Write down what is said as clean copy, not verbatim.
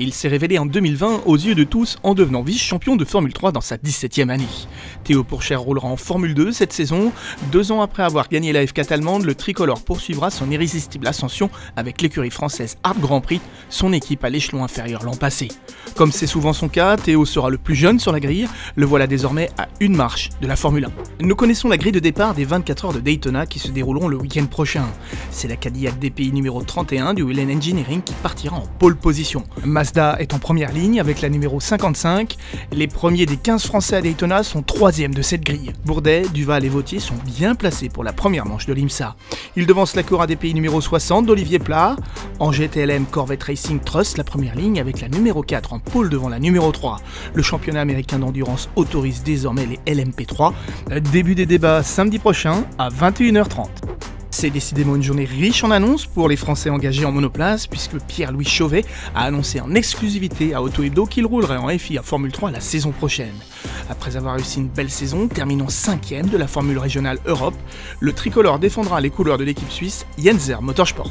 Il s'est révélé en 2020 aux yeux de tous en devenant vice-champion de Formule 3 dans sa 17e année. Théo Pourchaire roulera en Formule 2 cette saison. 2 ans après avoir gagné la F4 allemande, le tricolore poursuivra son irrésistible ascension avec l'écurie française Art Grand Prix, son équipe à l'échelon inférieur l'an passé. Comme c'est souvent son cas, Théo sera le plus jeune sur la grille, le voilà désormais à une marche de la Formule 1. Nous connaissons la grille de départ des 24 heures de Daytona qui se dérouleront le week-end prochain. C'est la Cadillac DPI numéro 31 du Whelen Engineering qui partira en pole position. Mazda est en première ligne avec la numéro 55. Les premiers des 15 Français à Daytona sont 3e de cette grille. Bourdet, Duval et Vautier sont bien placés pour la première manche de l'IMSA. Ils devancent la Cora DPI numéro 60 d'Olivier Pla. En GTLM, Corvette Racing Trust la première ligne avec la numéro 4 en pole devant la numéro 3. Le championnat américain d'endurance autorise désormais les LMP3. Début des débats samedi prochain à 21h30. C'est décidément une journée riche en annonces pour les Français engagés en monoplace puisque Pierre-Louis Chauvet a annoncé en exclusivité à Auto Hebdo qu'il roulerait en FIA Formule 3 la saison prochaine. Après avoir réussi une belle saison, terminant 5e de la Formule régionale Europe, le tricolore défendra les couleurs de l'équipe suisse Yenzer Motorsport.